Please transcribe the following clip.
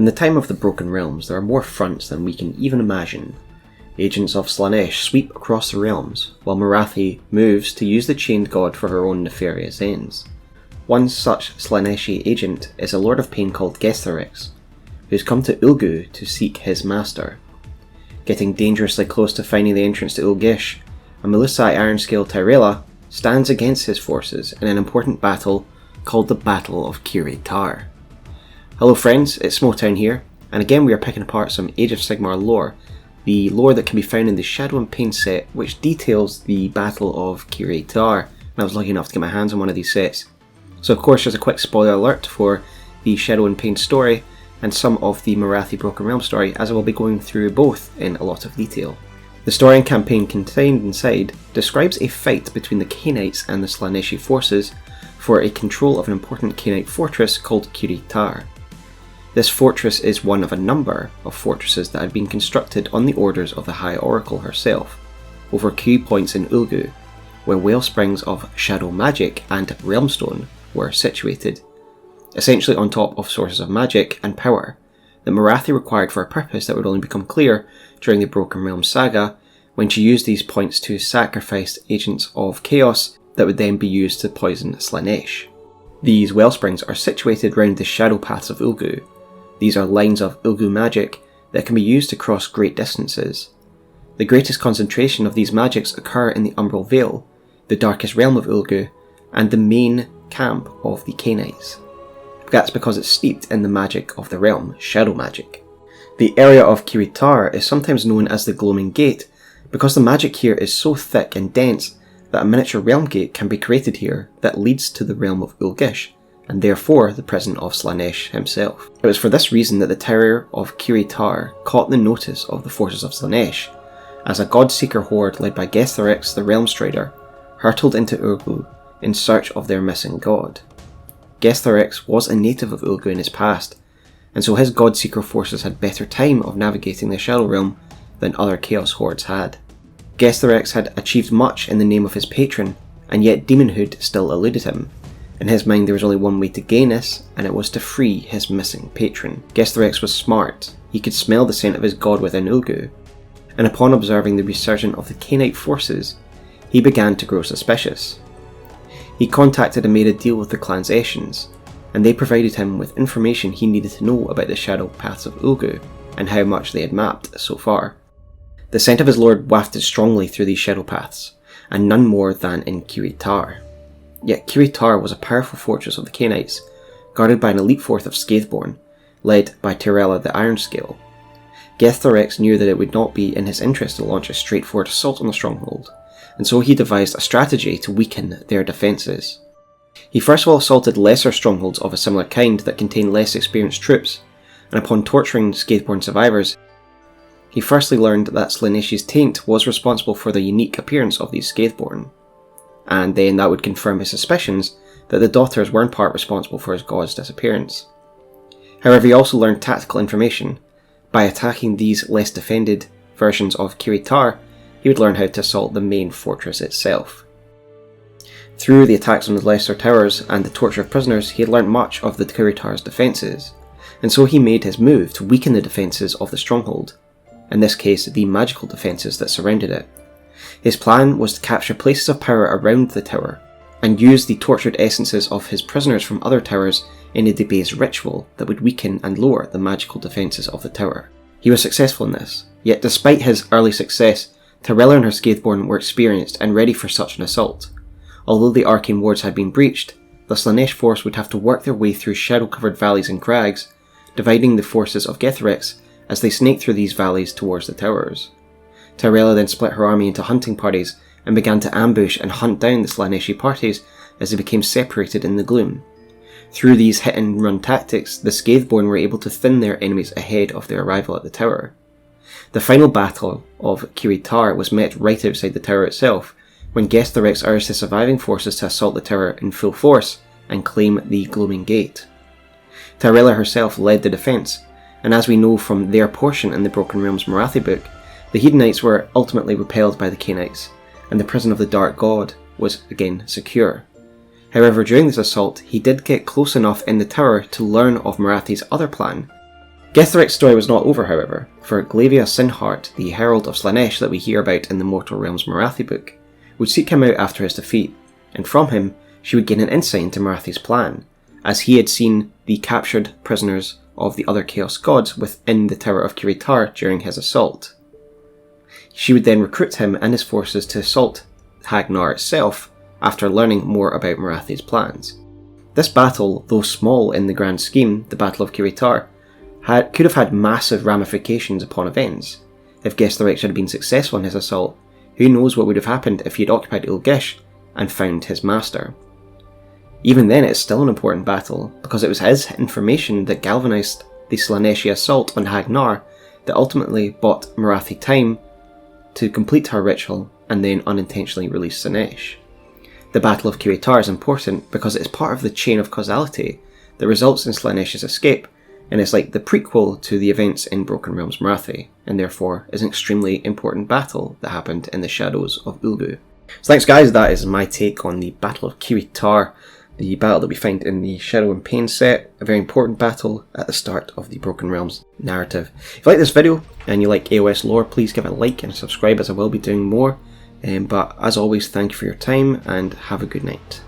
In the time of the Broken Realms, there are more fronts than we can even imagine. Agents of Slaanesh sweep across the realms, while Morathi moves to use the Chained God for her own nefarious ends. One such Slaaneshi agent is a Lord of Pain called Gestharix, who's come to Ulgu to seek his master. Getting dangerously close to finding the entrance to Uhl-Ghysh, a Melusai Ironscale Tyrella stands against his forces in an important battle called the Battle of Kiri'Tar. Hello friends, it's Smalltown here, and again we are picking apart some Age of Sigmar lore, the lore that can be found in the Shadow and Pain set, which details the Battle of Kiri'Tar, and I was lucky enough to get my hands on one of these sets. So of course there's a quick spoiler alert for the Shadow and Pain story, and some of the Morathi Broken Realm story, as I will be going through both in a lot of detail. The story and campaign contained inside describes a fight between the Khainites and the Slaaneshi forces for a control of an important Khainite fortress called Kiri'Tar. This fortress is one of a number of fortresses that had been constructed on the orders of the High Oracle herself, over key points in Ulgu, where wellsprings of shadow magic and realmstone were situated, essentially on top of sources of magic and power that Morathi required for a purpose that would only become clear during the Broken Realms saga, when she used these points to sacrifice agents of chaos that would then be used to poison Slaanesh. These wellsprings are situated round the shadow paths of Ulgu. These are lines of Ulgu magic that can be used to cross great distances. The greatest concentration of these magics occur in the Umbral Vale, the darkest realm of Ulgu, and the main camp of the Khainites. That's because it's steeped in the magic of the realm, shadow magic. The area of Kiri'Tar is sometimes known as the Gloaming Gate because the magic here is so thick and dense that a miniature realm gate can be created here that leads to the realm of Uhl-Ghysh, and therefore the prison of Slaanesh himself. It was for this reason that the Tower of Kiri'Tar caught the notice of the forces of Slaanesh, as a god-seeker horde led by Gestharix the Realm Strider hurtled into Ulgu in search of their missing god. Gestharix was a native of Ulgu in his past, and so his god-seeker forces had better time of navigating the Shadow Realm than other Chaos hordes had. Gestharix had achieved much in the name of his patron, and yet demonhood still eluded him. In his mind there was only one way to gain this, and it was to free his missing patron. Gestharix was smart. He could smell the scent of his god within Ulgu, and upon observing the resurgence of the Khainite forces, he began to grow suspicious. He contacted and made a deal with the clan's Eshians, and they provided him with information he needed to know about the shadow paths of Ulgu, and how much they had mapped so far. The scent of his lord wafted strongly through these shadow paths, and none more than in Kiri'Tar. Yet Kiri'Tar was a powerful fortress of the Khainites, guarded by an elite force of Scatheborn, led by Tyrella the Ironscale. Gestharix knew that it would not be in his interest to launch a straightforward assault on the stronghold, and so he devised a strategy to weaken their defences. He first of all assaulted lesser strongholds of a similar kind that contained less experienced troops, and upon torturing Scatheborn survivors, he firstly learned that Slaaneshi's taint was responsible for the unique appearance of these Scatheborn, and then that would confirm his suspicions that the daughters were in part responsible for his god's disappearance. However, he also learned tactical information. By attacking these less defended versions of Kiri'Tar, he would learn how to assault the main fortress itself. Through the attacks on the lesser towers and the torture of prisoners, he had learnt much of the Kiri'Tar's defences, and so he made his move to weaken the defences of the stronghold, in this case the magical defences that surrounded it. His plan was to capture places of power around the tower, and use the tortured essences of his prisoners from other towers in a debased ritual that would weaken and lower the magical defences of the tower. He was successful in this, yet despite his early success, Tyrella and her Scatheborn were experienced and ready for such an assault. Although the arcane wards had been breached, the Slaanesh force would have to work their way through shadow-covered valleys and crags, dividing the forces of Gestharix as they snaked through these valleys towards the towers. Tyrella then split her army into hunting parties and began to ambush and hunt down the Slaaneshi parties as they became separated in the gloom. Through these hit-and-run tactics, the Scatheborn were able to thin their enemies ahead of their arrival at the tower. The final battle of Kiri'Tar was met right outside the tower itself, when Gestharix urged the surviving forces to assault the tower in full force and claim the Gloaming Gate. Tyrella herself led the defence, and as we know from their portion in the Broken Realms Morathi book, the Hedonites were ultimately repelled by the Khainites, and the prison of the Dark God was again secure. However, during this assault, he did get close enough in the tower to learn of Morathi's other plan, Gethric's story was not over, however, for Glavia Sinheart, the Herald of Slaanesh that we hear about in the Mortal Realms Morathi book, would seek him out after his defeat, and from him she would gain an insight into Morathi's plan, as he had seen the captured prisoners of the other Chaos Gods within the Tower of Kiri'Tar during his assault. She would then recruit him and his forces to assault Hagnar itself after learning more about Morathi's plans. This battle, though small in the grand scheme, the Battle of Kiri'Tar, could have had massive ramifications upon events. If Gestheric had been successful in his assault, who knows what would have happened if he had occupied Uhl-Ghysh and found his master. Even then, it's still an important battle, because it was his information that galvanised the Slaaneshi assault on Hagnar that ultimately bought Morathi time to complete her ritual and then unintentionally release Slaanesh. The Battle of Kiri'Tar is important because it is part of the chain of causality that results in Slaanesh's escape, and it's like the prequel to the events in Broken Realms Morathi, and therefore is an extremely important battle that happened in the shadows of Ulgu. So thanks guys, that is my take on the Battle of Kiri'Tar, the battle that we find in the Shadow and Pain set, a very important battle at the start of the Broken Realms narrative. If you like this video and you like AOS lore, please give it a like and subscribe, as I will be doing more. But as always, thank you for your time and have a good night.